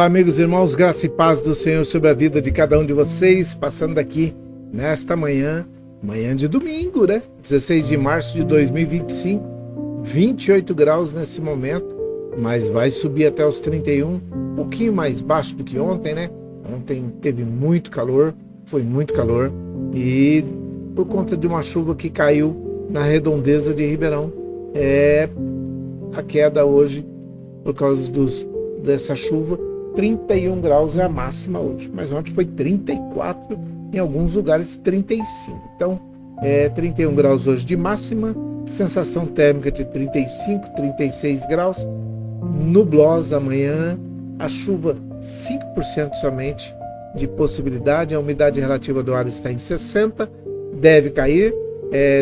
Olá, amigos e irmãos, graça e paz do Senhor sobre a vida de cada um de vocês, passando aqui nesta manhã de domingo, né? 16 de março de 2025, 28 graus nesse momento, mas vai subir até os 31, um pouquinho mais baixo do que ontem, né? Ontem teve muito calor, foi muito calor, e por conta de uma chuva que caiu na redondeza de Ribeirão, a queda hoje, por causa dessa chuva, 31 graus é a máxima hoje, mas ontem foi 34, em alguns lugares 35. Então, 31 graus hoje de máxima, sensação térmica de 35, 36 graus, nublosa amanhã, a chuva 5% somente de possibilidade, a umidade relativa do ar está em 60, deve cair,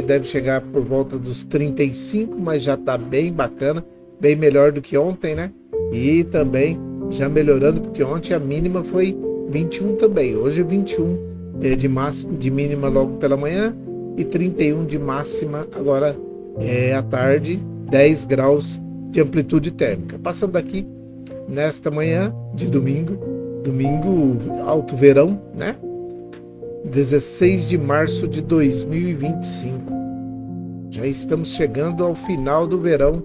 deve chegar por volta dos 35, mas já está bem bacana, bem melhor do que ontem, né? E também já melhorando, porque ontem a mínima foi 21 também. Hoje é 21 de mínima logo pela manhã e 31 de máxima agora à tarde, 10 graus de amplitude térmica. Passando aqui nesta manhã de domingo alto verão, né? 16 de março de 2025. Já estamos chegando ao final do verão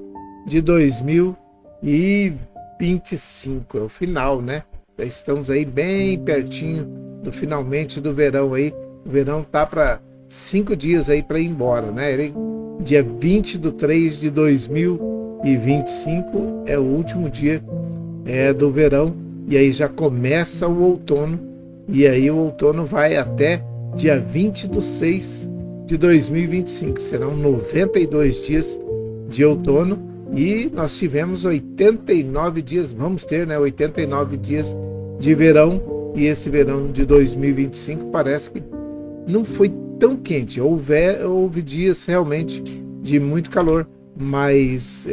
de 2025, é o final, né? Já estamos aí bem pertinho do finalmente do verão aí. O verão tá para 5 dias aí para ir embora, né? Dia 20/3 de 2025 é o último dia do verão, e aí já começa o outono, e aí o outono vai até dia 20/6 de 2025. Serão 92 dias de outono. E nós tivemos 89 dias, vamos ter, né, 89 dias de verão, e esse verão de 2025 parece que não foi tão quente. Houve dias realmente de muito calor, mas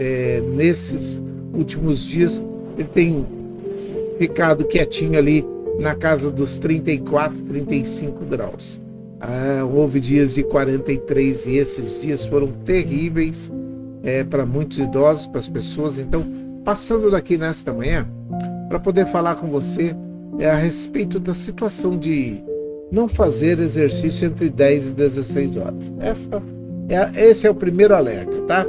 nesses últimos dias ele tem ficado quietinho ali na casa dos 34, 35 graus. Houve dias de 43 e esses dias foram terríveis para muitos idosos, para as pessoas. Então, passando daqui nesta manhã, para poder falar com você a respeito da situação de não fazer exercício entre 10 e 16 horas. Esse é o primeiro alerta, tá?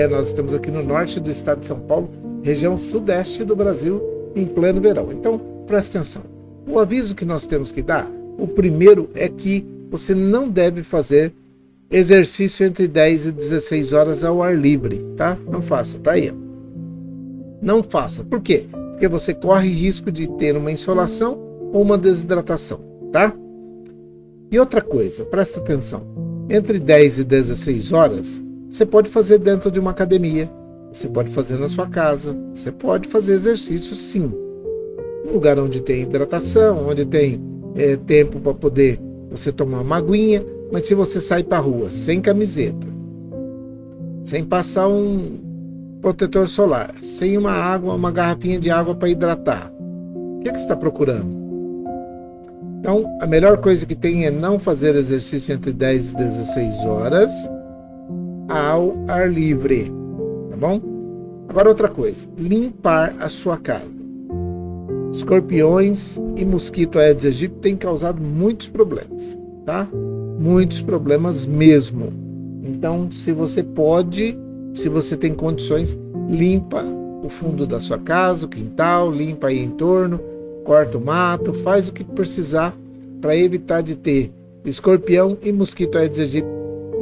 Nós estamos aqui no norte do estado de São Paulo, região sudeste do Brasil, em pleno verão. Então, presta atenção. O aviso que nós temos que dar, o primeiro é que você não deve fazer exercício entre 10 e 16 horas ao ar livre, tá? Não faça, tá aí. Não faça. Por quê? Porque você corre risco de ter uma insolação ou uma desidratação, tá? E outra coisa, presta atenção. Entre 10 e 16 horas, você pode fazer dentro de uma academia, você pode fazer na sua casa, você pode fazer exercício sim. Um lugar onde tem hidratação, onde tem tempo para poder você tomar uma aguinha. Mas se você sai para a rua sem camiseta, sem passar um protetor solar, sem uma garrafinha de água para hidratar, o que você está procurando? Então, a melhor coisa que tem é não fazer exercício entre 10 e 16 horas ao ar livre, tá bom? Agora outra coisa, limpar a sua casa. Escorpiões e mosquito Aedes aegypti têm causado muitos problemas, tá? Muitos problemas mesmo. Então, se você tem condições, limpa o fundo da sua casa, o quintal, limpa aí em torno, corta o mato, faz o que precisar para evitar de ter escorpião e mosquito Aedes aegypti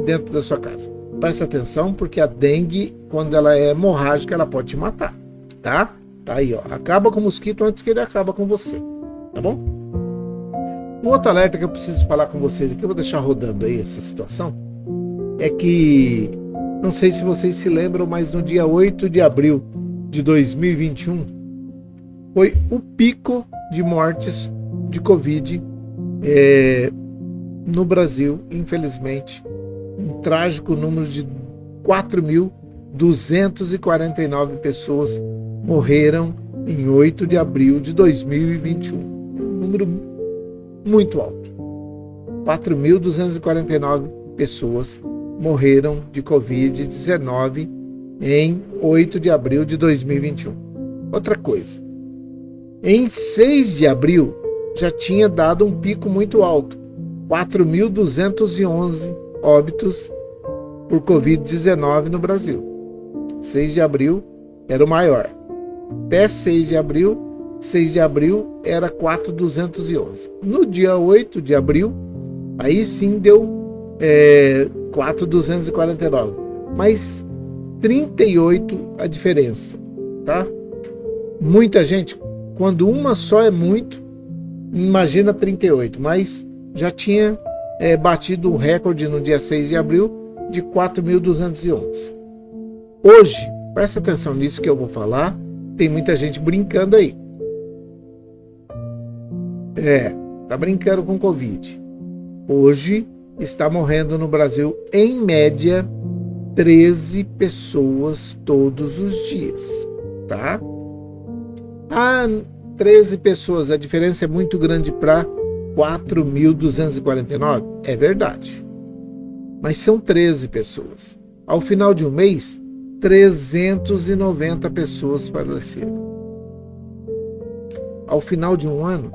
dentro da sua casa. Presta atenção, porque a dengue, quando ela é hemorrágica, ela pode te matar, tá? Tá aí, ó. Acaba com o mosquito antes que ele acabe com você, tá bom? Um outro alerta que eu preciso falar com vocês aqui, eu vou deixar rodando aí essa situação, é que, não sei se vocês se lembram, mas no dia 8 de abril de 2021, foi o pico de mortes de Covid no Brasil, infelizmente. Um trágico número de 4.249 pessoas morreram em 8 de abril de 2021. Um número muito alto. 4.249 pessoas morreram de Covid-19 em 8 de abril de 2021. Outra coisa, Em 6 de abril, já tinha dado um pico muito alto, 4.211 óbitos por Covid-19 no Brasil. 6 de abril era o maior. Até 6 de abril era 4.211. No dia 8 de abril, aí sim deu 4.249. Mas 38 a diferença, tá? Muita gente, quando uma só é muito, imagina 38, mas já tinha batido o recorde no dia 6 de abril de 4.211. Hoje, presta atenção nisso que eu vou falar, tem muita gente brincando aí. Tá brincando com Covid. Hoje está morrendo no Brasil, em média, 13 pessoas todos os dias, tá? 13 pessoas, a diferença é muito grande para 4.249? É verdade. Mas são 13 pessoas. Ao final de um mês, 390 pessoas faleceram. Ao final de um ano,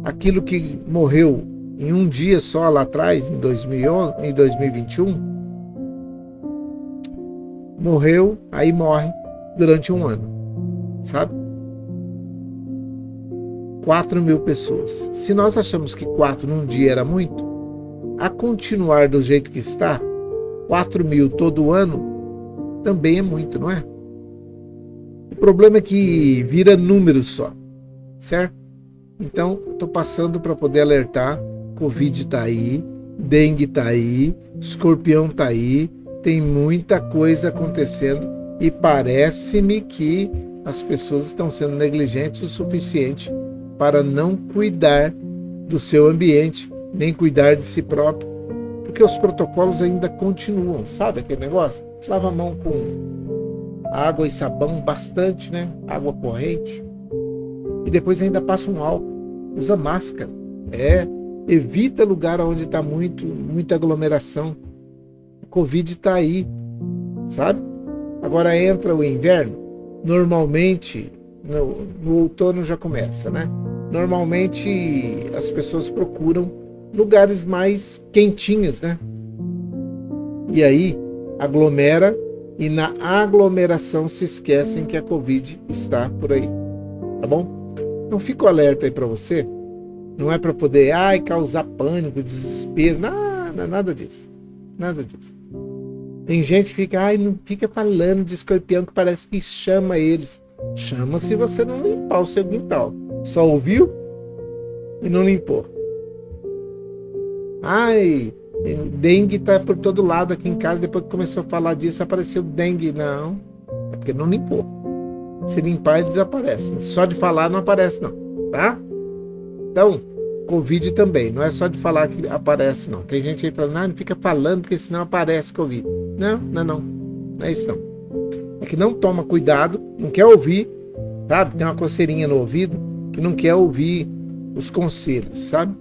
aquilo que morreu em um dia só lá atrás, em 2021, morreu, aí morre durante um ano, sabe? 4.000 pessoas. Se nós achamos que 4 num dia era muito, a continuar do jeito que está, 4.000 todo ano também é muito, não é? O problema é que vira número só, certo? Então, estou passando para poder alertar. Covid está aí, dengue está aí, escorpião está aí, tem muita coisa acontecendo e parece-me que as pessoas estão sendo negligentes o suficiente para não cuidar do seu ambiente, nem cuidar de si próprio, porque os protocolos ainda continuam, sabe aquele negócio? Lava a mão com água e sabão bastante, né? Água corrente. E depois ainda passa um álcool. Usa máscara. Evita lugar onde está muita aglomeração. O Covid está aí, sabe? Agora entra o inverno. Normalmente, no outono já começa, né? Normalmente as pessoas procuram lugares mais quentinhos, né? E aí aglomera e na aglomeração se esquecem que a Covid está por aí, tá bom? Então fica o alerta aí para você, não é para poder causar pânico, desespero, nada disso, nada disso. Tem gente que não fica falando de escorpião que parece que chama eles. Chama se você não limpar o seu quintal. Só ouviu e não limpou. Dengue tá por todo lado aqui em casa. Depois que começou a falar disso, apareceu dengue. Não, é porque não limpou. Se limpar, ele desaparece. Só de falar não aparece, não, tá? Então, Covid também. Não é só de falar que aparece, não. Tem gente aí falando, não fica falando porque senão aparece Covid. Não é isso não. É que não toma cuidado, não quer ouvir, sabe? Tem uma coceirinha no ouvido que não quer ouvir os conselhos, sabe?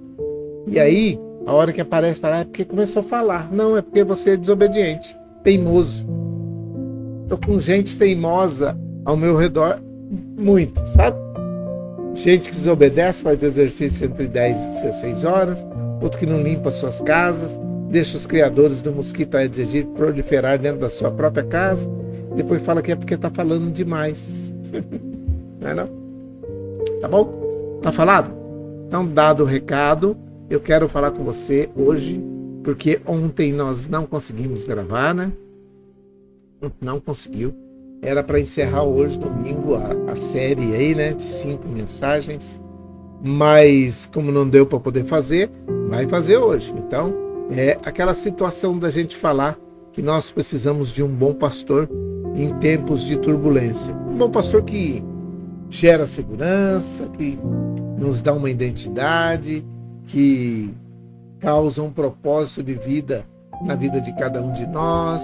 E aí, a hora que aparece, fala, é porque começou a falar. Não, é porque você é desobediente, teimoso. Tô com gente teimosa ao meu redor, muito, sabe? Gente que desobedece, faz exercício entre 10 e 16 horas, outro que não limpa suas casas, deixa os criadores do mosquito Aedes aegypti proliferar dentro da sua própria casa, depois fala que é porque tá falando demais. Não é não? Tá bom? Tá falado? Então, dado o recado, eu quero falar com você hoje, porque ontem nós não conseguimos gravar, né? Não conseguiu. Era para encerrar hoje, domingo, a série aí, né? De 5 mensagens. Mas, como não deu para poder fazer, vai fazer hoje. Então, é aquela situação da gente falar que nós precisamos de um bom pastor em tempos de turbulência. Um bom pastor que gera segurança, que nos dá uma identidade, que causa um propósito de vida na vida de cada um de nós.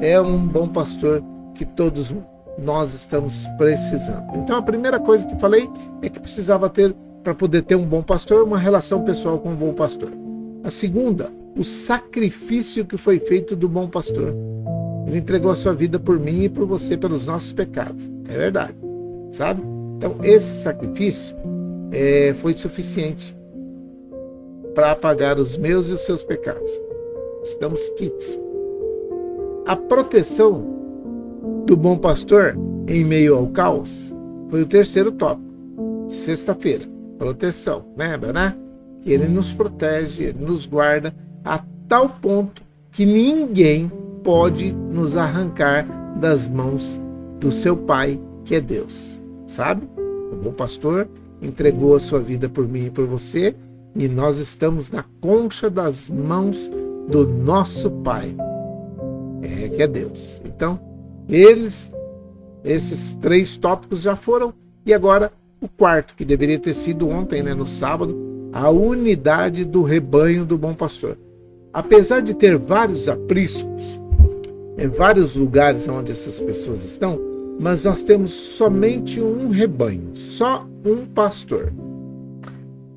É um bom pastor que todos nós estamos precisando. Então a primeira coisa que falei é que precisava ter, para poder ter um bom pastor, uma relação pessoal com um bom pastor. A segunda, o sacrifício que foi feito do bom pastor. Ele entregou a sua vida por mim e por você, pelos nossos pecados. É verdade, sabe? Então, esse sacrifício foi suficiente para apagar os meus e os seus pecados. Estamos quites. A proteção do bom pastor em meio ao caos foi o terceiro tópico de sexta-feira. Proteção, lembra, né? Que ele nos protege, ele nos guarda a tal ponto que ninguém pode nos arrancar das mãos do seu Pai, que é Deus. Sabe? O bom pastor entregou a sua vida por mim e por você, e nós estamos na concha das mãos do nosso Pai, que é Deus. Então, esses 3 tópicos já foram, e agora o quarto, que deveria ter sido ontem, né, no sábado, a unidade do rebanho do bom pastor. Apesar de ter vários apriscos, em vários lugares onde essas pessoas estão, mas nós temos somente um rebanho, só um pastor.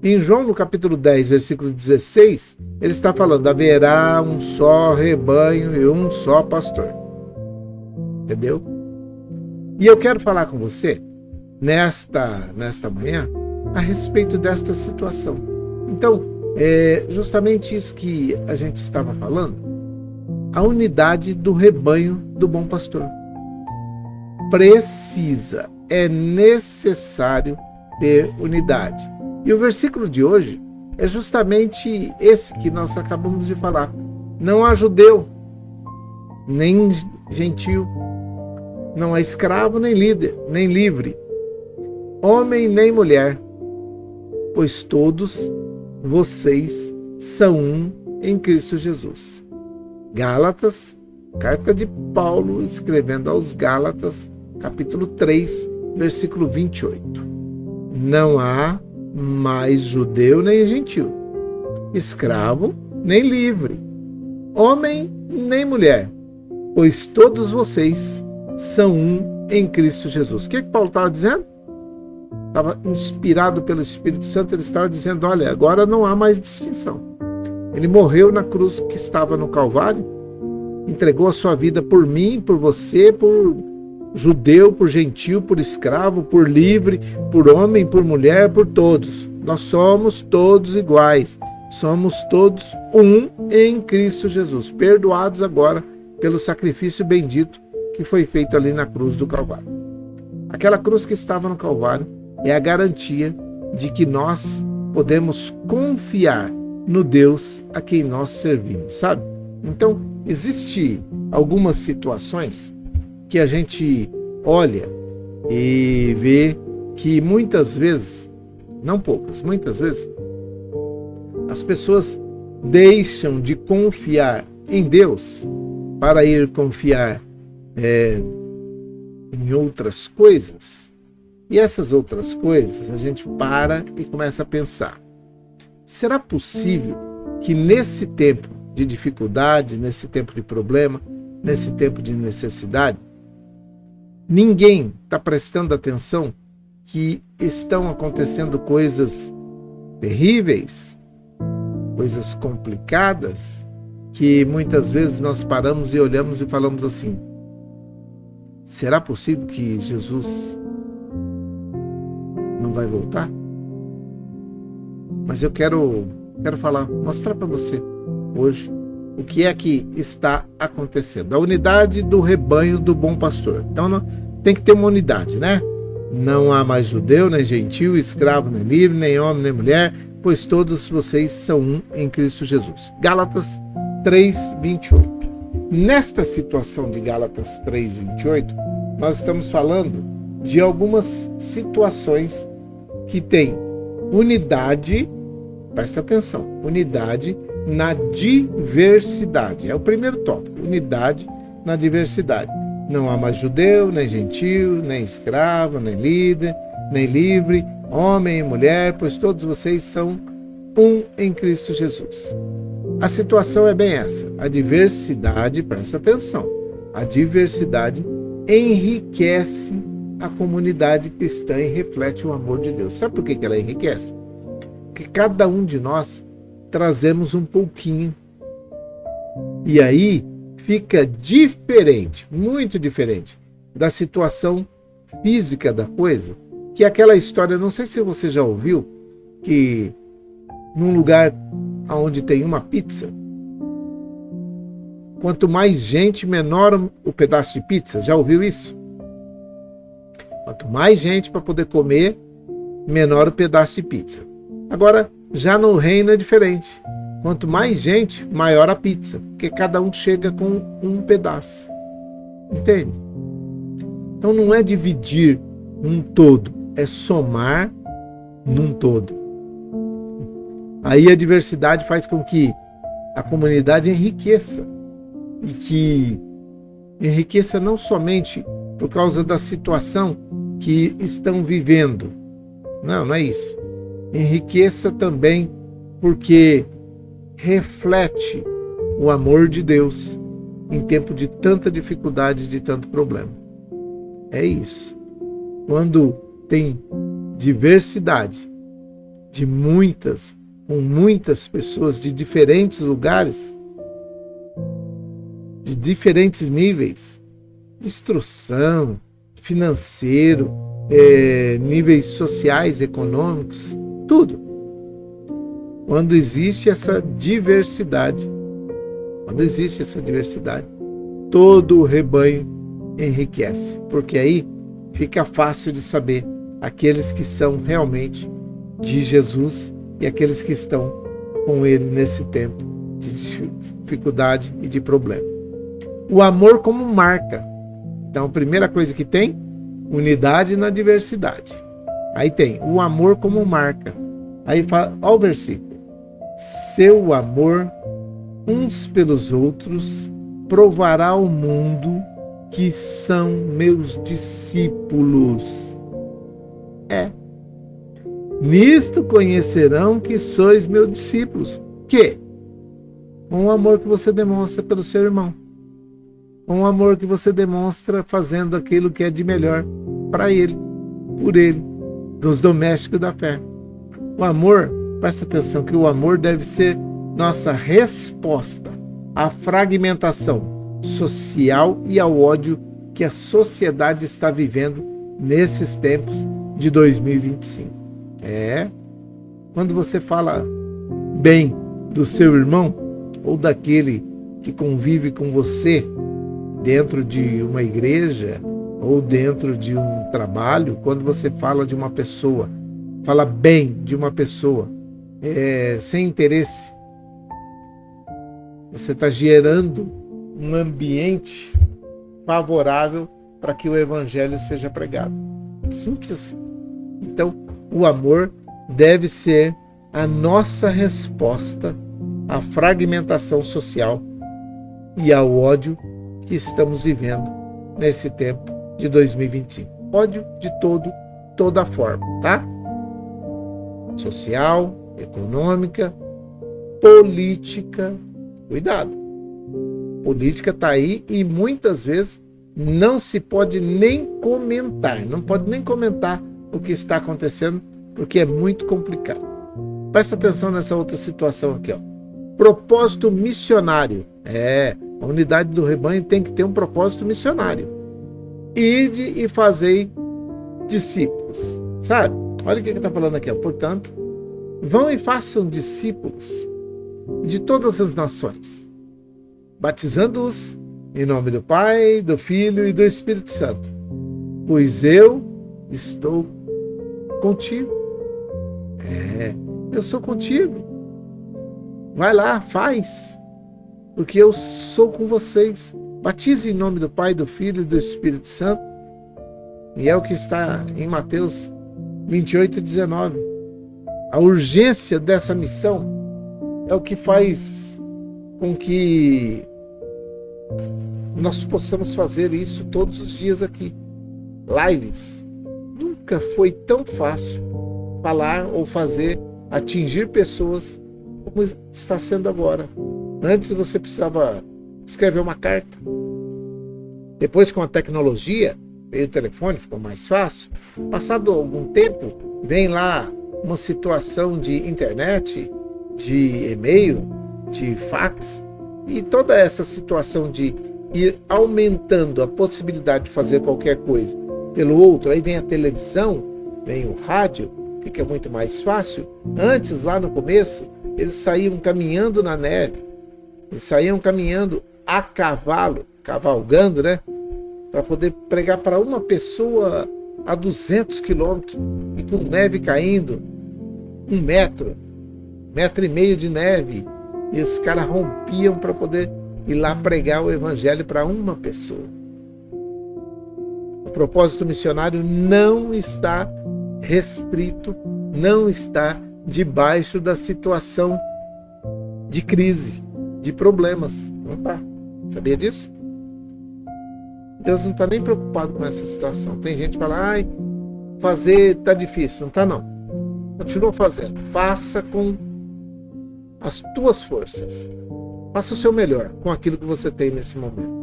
Em João, no capítulo 10, versículo 16, ele está falando: haverá um só rebanho e um só pastor. Entendeu? E eu quero falar com você, nesta manhã, a respeito desta situação. Então, é justamente isso que a gente estava falando, a unidade do rebanho do bom pastor. É necessário ter unidade. E o versículo de hoje é justamente esse que nós acabamos de falar. Não há judeu, nem gentil, não há escravo, nem líder, nem livre, homem nem mulher, pois todos vocês são um em Cristo Jesus. Gálatas, carta de Paulo escrevendo aos Gálatas, capítulo 3, versículo 28. Não há mais judeu nem gentil, escravo nem livre, homem nem mulher, pois todos vocês são um em Cristo Jesus. O que Paulo estava dizendo? Estava inspirado pelo Espírito Santo, ele estava dizendo: olha, agora não há mais distinção. Ele morreu na cruz que estava no Calvário, entregou a sua vida por mim, por você, por judeu, por gentil, por escravo, por livre, por homem, por mulher, por todos. Nós somos todos iguais. Somos todos um em Cristo Jesus, perdoados agora pelo sacrifício bendito que foi feito ali na cruz do Calvário. Aquela cruz que estava no Calvário é a garantia de que nós podemos confiar no Deus a quem nós servimos, sabe? Então, existem algumas situações que a gente olha e vê que muitas vezes, não poucas, muitas vezes, as pessoas deixam de confiar em Deus para ir confiar em outras coisas. E essas outras coisas a gente para e começa a pensar: será possível que nesse tempo de dificuldade, nesse tempo de problema, nesse tempo de necessidade, ninguém está prestando atenção que estão acontecendo coisas terríveis, coisas complicadas, que muitas vezes nós paramos e olhamos e falamos assim: será possível que Jesus não vai voltar? Mas eu quero mostrar para você hoje o que é que está acontecendo. A unidade do rebanho do bom pastor. Então tem que ter uma unidade, né? Não há mais judeu, nem gentil, escravo, nem livre, nem homem, nem mulher, pois todos vocês são um em Cristo Jesus. Gálatas 3:28. Nesta situação de Gálatas 3:28, nós estamos falando de algumas situações que têm unidade, presta atenção, unidade na diversidade. É o primeiro tópico, unidade na diversidade. Não há mais judeu, nem gentil, nem escravo, nem líder, nem livre, homem e mulher, pois todos vocês são um em Cristo Jesus. A situação é bem essa. A diversidade, presta atenção, a diversidade enriquece a comunidade cristã e reflete o amor de Deus. Sabe por que ela enriquece? Porque cada um de nós trazemos um pouquinho. E aí fica diferente, muito diferente da situação física da coisa, Que é aquela história, não sei se você já ouviu, que num lugar onde tem uma pizza, quanto mais gente, menor o pedaço de pizza. Já ouviu isso? Quanto mais gente para poder comer, menor o pedaço de pizza. Agora, já no reino é diferente. Quanto mais gente, maior a pizza, porque cada um chega com um pedaço. Entende? Então não é dividir num todo, é somar num todo. Aí a diversidade faz com que a comunidade enriqueça. E que enriqueça não somente por causa da situação que estão vivendo. Não é isso. Enriqueça também porque reflete o amor de Deus em tempo de tanta dificuldade, de tanto problema. É isso. Quando tem diversidade com muitas pessoas de diferentes lugares, de diferentes níveis, de instrução, financeiro, níveis sociais, econômicos, tudo. Quando existe essa diversidade, todo o rebanho enriquece, porque aí fica fácil de saber aqueles que são realmente de Jesus e aqueles que estão com ele nesse tempo de dificuldade e de problema. O amor como marca. Então, a primeira coisa que tem, unidade na diversidade. Aí tem o amor como marca. Aí fala, olha o versículo. Seu amor uns pelos outros provará ao mundo que são meus discípulos. Nisto conhecerão que sois meus discípulos. Que? Com o amor que você demonstra pelo seu irmão. Com o amor que você demonstra fazendo aquilo que é de melhor para ele, por ele, dos domésticos da fé. O amor, presta atenção que o amor deve ser nossa resposta à fragmentação social e ao ódio que a sociedade está vivendo nesses tempos de 2025. Quando você fala bem do seu irmão ou daquele que convive com você dentro de uma igreja ou dentro de um trabalho, quando você fala de uma pessoa, fala bem de uma pessoa, sem interesse, você está gerando um ambiente favorável para que o evangelho seja pregado. Simples assim. Então, o amor deve ser a nossa resposta à fragmentação social e ao ódio que estamos vivendo nesse tempo de 2025. Ódio de toda forma, tá? Social, econômica, política. Cuidado. Política está aí e muitas vezes não se pode nem comentar. Não pode nem comentar o que está acontecendo porque é muito complicado. Presta atenção nessa outra situação aqui, ó. Propósito missionário. A unidade do rebanho tem que ter um propósito missionário. Ide e fazei discípulos. Sabe? Olha o que ele está falando aqui, ó. Portanto, vão e façam discípulos de todas as nações, batizando-os em nome do Pai, do Filho e do Espírito Santo, pois eu estou contigo. Eu sou contigo. Vai lá, faz, porque eu sou com vocês. Batize em nome do Pai, do Filho e do Espírito Santo. E é o que está em Mateus 28:19. A urgência dessa missão é o que faz com que nós possamos fazer isso todos os dias aqui. Lives. Nunca foi tão fácil falar ou fazer, atingir pessoas como está sendo agora. Antes você precisava escrever uma carta. Depois, com a tecnologia, veio o telefone, ficou mais fácil. Passado algum tempo, vem lá uma situação de internet, de e-mail, de fax, e toda essa situação de ir aumentando a possibilidade de fazer qualquer coisa pelo outro. Aí vem a televisão, vem o rádio, fica muito mais fácil. Antes, lá no começo, eles saíam caminhando na neve, eles saíam caminhando a cavalo, cavalgando, né? Para poder pregar para uma pessoa a 200 quilômetros, e com neve caindo, 1 metro e meio de neve, e os caras rompiam para poder ir lá pregar o evangelho para uma pessoa. O propósito missionário não está restrito, não está debaixo da situação de crise, de problemas. Não está. Sabia disso? Deus não está nem preocupado com essa situação. Tem gente que fala, fazer está difícil. Não está, não. Continua fazendo. Faça com as tuas forças. Faça o seu melhor com aquilo que você tem nesse momento.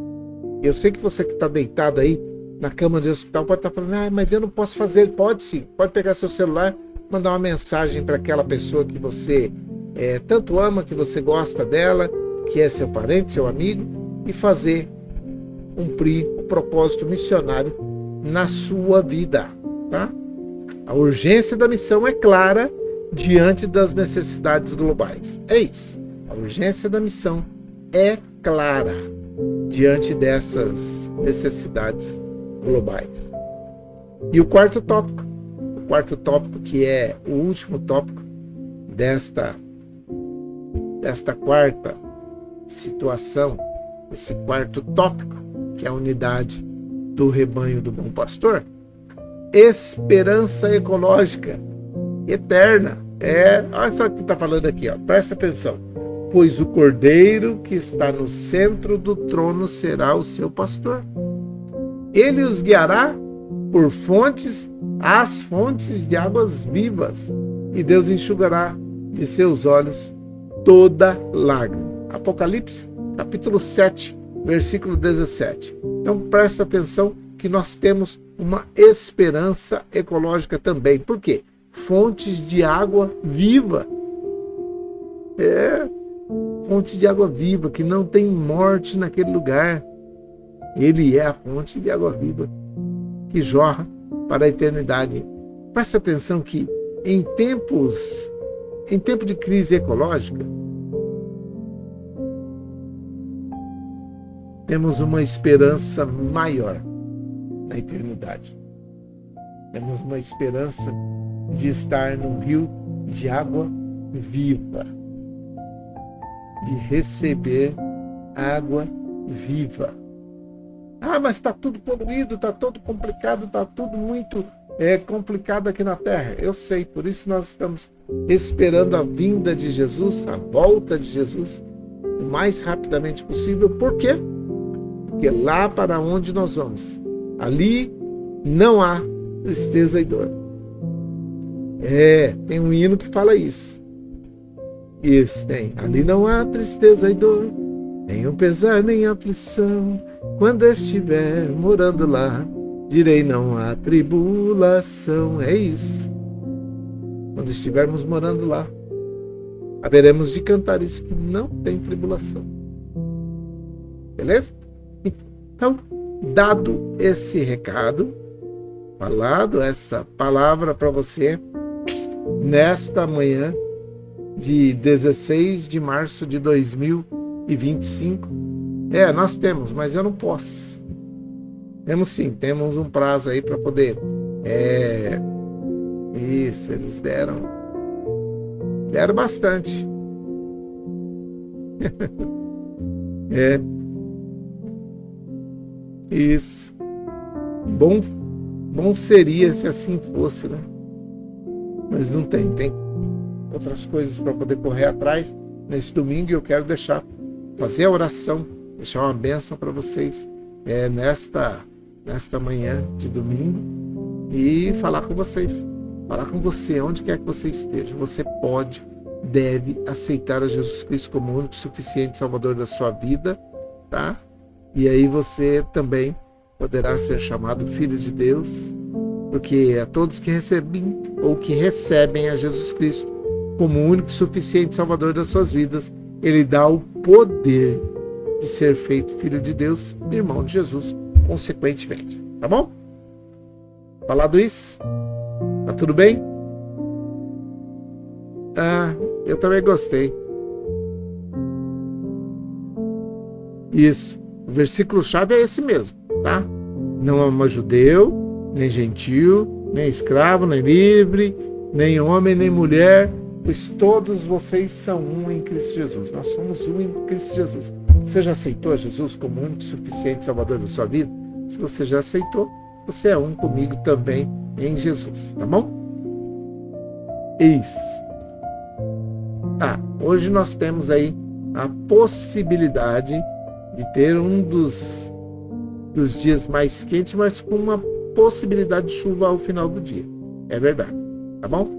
Eu sei que você que está deitado aí na cama de hospital pode estar falando, mas eu não posso fazer. Pode sim. Pode pegar seu celular, mandar uma mensagem para aquela pessoa que você tanto ama, que você gosta dela, que é seu parente, seu amigo, e fazer cumprir o propósito missionário na sua vida, tá? A urgência da missão é clara diante das necessidades globais. É isso. A urgência da missão é clara diante dessas necessidades globais. E o quarto tópico que é o último tópico desta quarta situação, esse quarto tópico, que é a unidade do rebanho do bom pastor, esperança ecológica eterna. Olha só o que está falando aqui, presta atenção. Pois o cordeiro que está no centro do trono será o seu pastor. Ele os guiará por as fontes de águas vivas, e Deus enxugará de seus olhos toda lágrima. Apocalipse, capítulo 7, versículo 17. Então presta atenção que nós temos uma esperança ecológica também. Por quê? Fontes de água viva. Fonte de água viva, que não tem morte naquele lugar. Ele é a fonte de água viva que jorra para a eternidade. Presta atenção que em tempo de crise ecológica, temos uma esperança maior na eternidade. Temos uma esperança de estar num rio de água viva, de receber água viva. Mas está tudo poluído, está tudo complicado, está tudo muito complicado aqui na Terra. Eu sei, por isso nós estamos esperando a vinda de Jesus, a volta de Jesus, o mais rapidamente possível. Por quê? Porque lá para onde nós vamos, ali não há tristeza e dor. Tem um hino que fala isso. Isso, tem. Ali não há tristeza e dor, nem pesar, nem aflição. Quando estiver morando lá, direi não há tribulação. É isso. Quando estivermos morando lá, haveremos de cantar isso, que não tem tribulação. Beleza? Então, dado esse recado, falado essa palavra para você, nesta manhã de 16 de março de 2025, nós temos, mas eu não posso. Temos sim, temos um prazo aí para poder. Isso, eles deram bastante. Isso. Bom seria se assim fosse, né? Mas não tem outras coisas para poder correr atrás nesse domingo, e eu quero fazer a oração, deixar uma bênção para vocês nesta manhã de domingo, e falar com vocês, falar com você, onde quer que você esteja. Você deve aceitar a Jesus Cristo como o único e suficiente Salvador da sua vida, tá? E aí você também poderá ser chamado filho de Deus, porque a todos que recebem a Jesus Cristo como o único e suficiente Salvador das suas vidas, Ele dá o poder de ser feito filho de Deus, irmão de Jesus, consequentemente. Tá bom? Falado isso, Tá tudo bem? Ah, eu também gostei. Isso. O versículo-chave é esse mesmo, tá? Não ama judeu, nem gentil, nem escravo, nem livre, nem homem, nem mulher, pois todos vocês são um em Cristo Jesus. Nós somos um em Cristo Jesus. Você já aceitou Jesus como único, suficiente Salvador da sua vida? Se você já aceitou, você é um comigo também em Jesus, tá bom? Isso. Tá, hoje nós temos aí a possibilidade de ter um dos dias mais quentes, mas com uma possibilidade de chuva ao final do dia. É verdade, tá bom?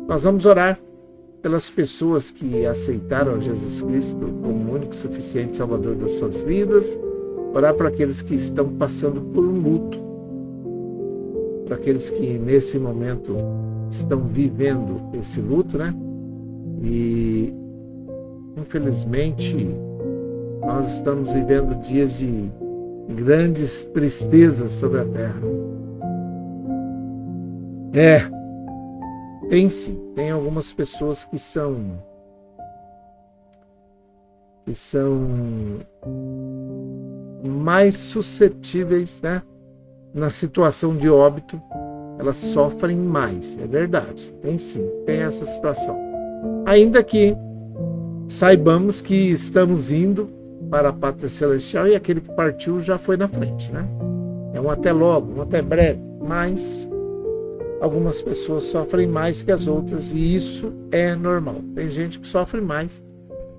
Nós vamos orar pelas pessoas que aceitaram Jesus Cristo como o único suficiente Salvador das suas vidas, orar para aqueles que estão passando por um luto, para aqueles que nesse momento estão vivendo esse luto, né? E infelizmente nós estamos vivendo dias de grandes tristezas sobre a terra. Tem sim, tem algumas pessoas que são mais suscetíveis, né? Na situação de óbito, elas sofrem mais, é verdade. Tem sim, tem essa situação. Ainda que saibamos que estamos indo para a pátria celestial e aquele que partiu já foi na frente, né? É um até logo, um até breve, mas algumas pessoas sofrem mais que as outras e isso é normal. Tem gente que sofre mais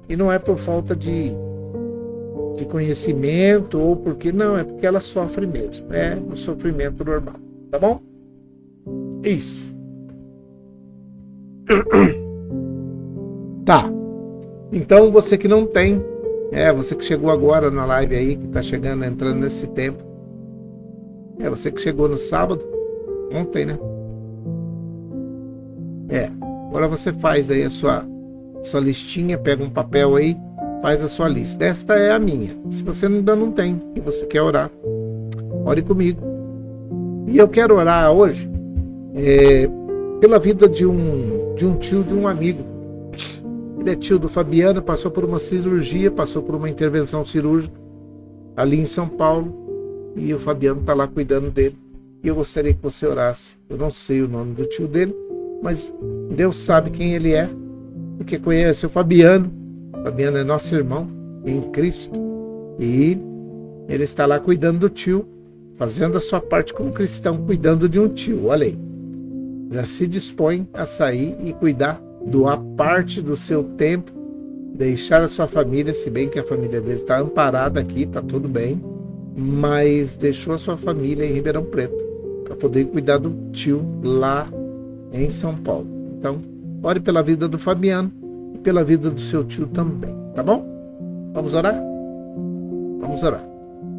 e não é por falta de conhecimento ou porque não, é porque ela sofre mesmo. É um sofrimento normal, tá bom? Isso. Tá. Então você que não tem, você que chegou agora na live aí, que tá chegando, entrando nesse tempo. Você que chegou no sábado, ontem, né? Agora você faz aí a sua listinha, pega um papel aí, faz a sua lista. Esta é a minha. Se você ainda não tem e você quer orar, ore comigo. E eu quero orar hoje pela vida de um tio, de um amigo. Ele é tio do Fabiano, passou por uma cirurgia, passou por uma intervenção cirúrgica ali em São Paulo. E o Fabiano está lá cuidando dele. E eu gostaria que você orasse. Eu não sei o nome do tio dele, mas Deus sabe quem ele é, porque conhece o Fabiano. O Fabiano é nosso irmão em Cristo. E ele está lá cuidando do tio, fazendo a sua parte como cristão, cuidando de um tio. Olha aí. Já se dispõe a sair e cuidar, doar parte do seu tempo, deixar a sua família, se bem que a família dele está amparada aqui, está tudo bem, mas deixou a sua família em Ribeirão Preto para poder cuidar do tio lá em São Paulo. Então, ore pela vida do Fabiano e pela vida do seu tio também, tá bom? Vamos orar? Vamos orar.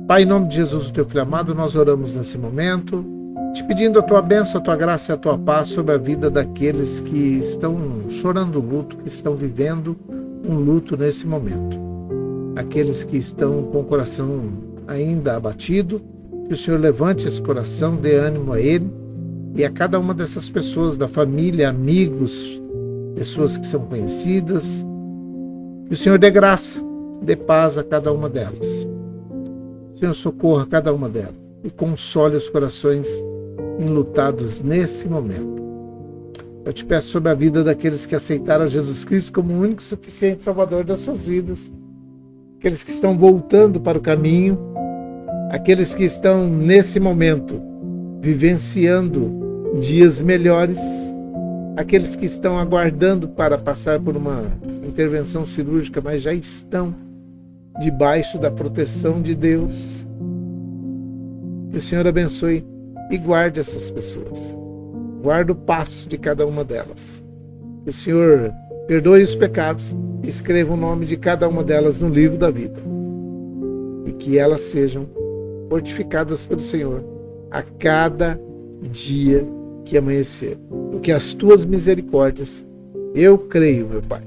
Pai, em nome de Jesus, o teu filho amado, nós oramos nesse momento, te pedindo a tua bênção, a tua graça e a tua paz sobre a vida daqueles que estão chorando luto, que estão vivendo um luto nesse momento. Aqueles que estão com o coração ainda abatido, que o Senhor levante esse coração, dê ânimo a ele e a cada uma dessas pessoas, da família, amigos, pessoas que são conhecidas, que o Senhor dê graça, dê paz a cada uma delas. O Senhor socorra cada uma delas e console os corações enlutados nesse momento. Eu te peço sobre a vida daqueles que aceitaram Jesus Cristo como o único e suficiente Salvador das suas vidas, aqueles que estão voltando para o caminho, aqueles que estão nesse momento vivenciando dias melhores, aqueles que estão aguardando para passar por uma intervenção cirúrgica, mas já estão debaixo da proteção de Deus. Que o Senhor abençoe e guarde essas pessoas. Guarde o passo de cada uma delas. Que o Senhor perdoe os pecados e escreva o nome de cada uma delas no livro da vida. E que elas sejam fortificadas pelo Senhor a cada dia que amanhecer. Porque as tuas misericórdias, eu creio, meu Pai,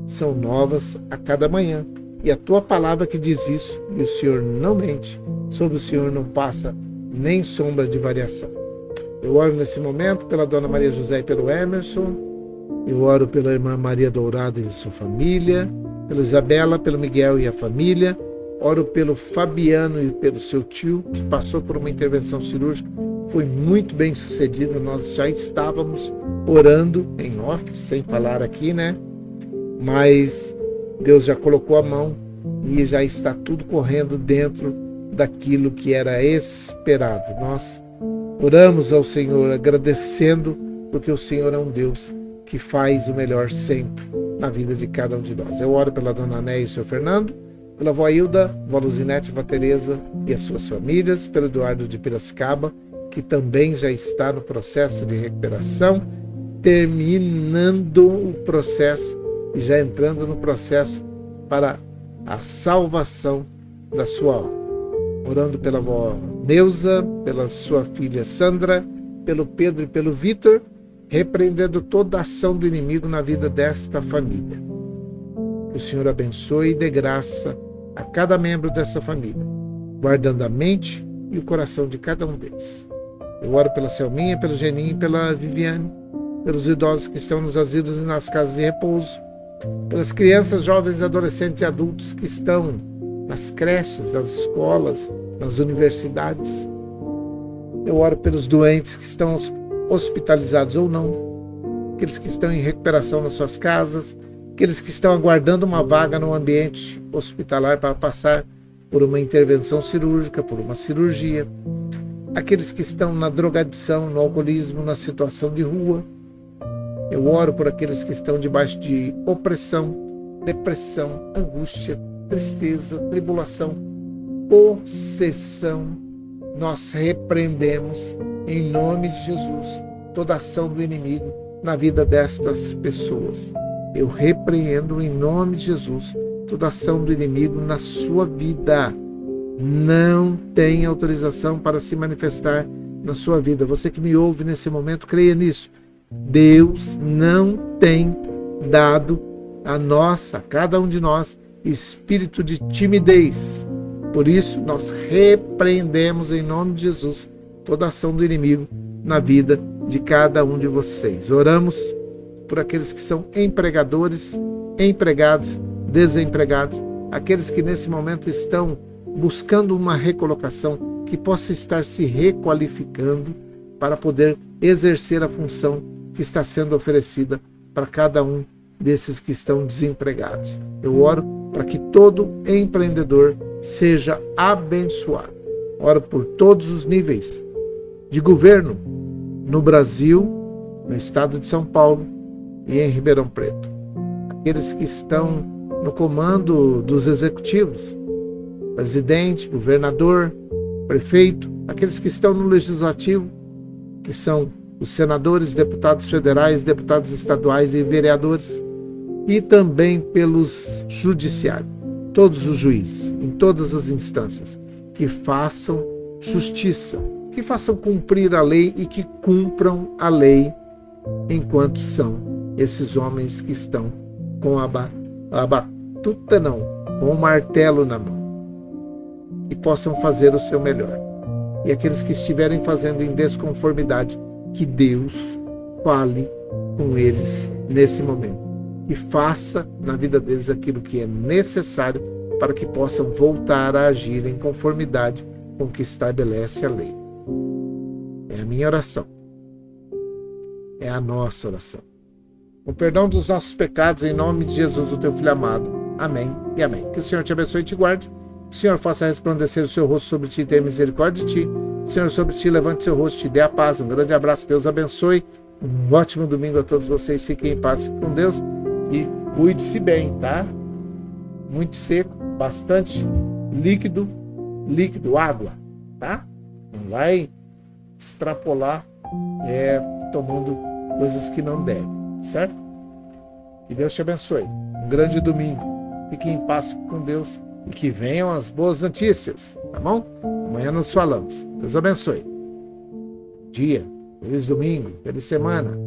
são novas a cada manhã. E a tua palavra que diz isso, e o Senhor não mente, sobre o Senhor não passa nem sombra de variação. Eu oro nesse momento pela Dona Maria José e pelo Emerson. Eu oro pela irmã Maria Dourado e sua família, pela Isabela, pelo Miguel e a família. Oro pelo Fabiano e pelo seu tio, que passou por uma intervenção cirúrgica. Foi muito bem sucedido. Nós já estávamos orando em off, sem falar aqui, né? Mas Deus já colocou a mão e já está tudo correndo dentro daquilo que era esperado. Nós oramos ao Senhor agradecendo, porque o Senhor é um Deus que faz o melhor sempre na vida de cada um de nós. Eu oro pela Dona Néia e o seu Fernando, pela vó Hilda, vó Luzinete, vó Tereza e as suas famílias, pelo Eduardo de Piracicaba, que também já está no processo de recuperação, terminando o processo e já entrando no processo para a salvação da sua alma. Orando pela vó Neuza, pela sua filha Sandra, pelo Pedro e pelo Vitor, repreendendo toda a ação do inimigo na vida desta família. Que o Senhor abençoe e dê graça a cada membro dessa família, guardando a mente e o coração de cada um deles. Eu oro pela Selminha, pelo Geninho e pela Viviane, pelos idosos que estão nos asilos e nas casas de repouso, pelas crianças, jovens, adolescentes e adultos que estão nas creches, nas escolas, nas universidades. Eu oro pelos doentes que estão hospitalizados ou não, aqueles que estão em recuperação nas suas casas, aqueles que estão aguardando uma vaga no ambiente hospitalar para passar por uma intervenção cirúrgica, por uma cirurgia, aqueles que estão na drogadição, no alcoolismo, na situação de rua. Eu oro por aqueles que estão debaixo de opressão, depressão, angústia, tristeza, tribulação, possessão. Nós repreendemos em nome de Jesus toda ação do inimigo na vida destas pessoas. Eu repreendo em nome de Jesus toda ação do inimigo na sua vida. Não tem autorização para se manifestar na sua vida. Você que me ouve nesse momento, creia nisso. Deus não tem dado a cada um de nós, espírito de timidez. Por isso, nós repreendemos em nome de Jesus toda ação do inimigo na vida de cada um de vocês. Oramos por aqueles que são empregadores, empregados, desempregados, aqueles que nesse momento estão buscando uma recolocação, que possa estar se requalificando para poder exercer a função que está sendo oferecida para cada um desses que estão desempregados. Eu oro para que todo empreendedor seja abençoado. Oro por todos os níveis de governo no Brasil, no estado de São Paulo e em Ribeirão Preto. Aqueles que estão no comando dos executivos, presidente, governador, prefeito, aqueles que estão no legislativo, que são os senadores, deputados federais, deputados estaduais e vereadores, e também pelos judiciários, todos os juízes, em todas as instâncias, que façam justiça, que façam cumprir a lei e que cumpram a lei enquanto são esses homens que estão com com o martelo na mão, e possam fazer o seu melhor. E aqueles que estiverem fazendo em desconformidade, que Deus fale com eles nesse momento e faça na vida deles aquilo que é necessário para que possam voltar a agir em conformidade com o que estabelece a lei. É a minha oração. É a nossa oração. Com perdão dos nossos pecados, em nome de Jesus, o teu Filho amado. Amém e amém. Que o Senhor te abençoe e te guarde. Que o Senhor faça resplandecer o seu rosto sobre ti e tenha misericórdia de ti. Que o Senhor sobre ti levante seu rosto e te dê a paz. Um grande abraço. Deus abençoe. Um ótimo domingo a todos vocês. Fiquem em paz com Deus e cuide-se bem, tá? Muito seco, bastante líquido, água, tá? Não vai extrapolar tomando coisas que não devem, certo? Que Deus te abençoe. Um grande domingo. Fiquem em paz com Deus e que venham as boas notícias, tá bom? Amanhã nos falamos. Deus abençoe. Dia, feliz domingo, feliz semana.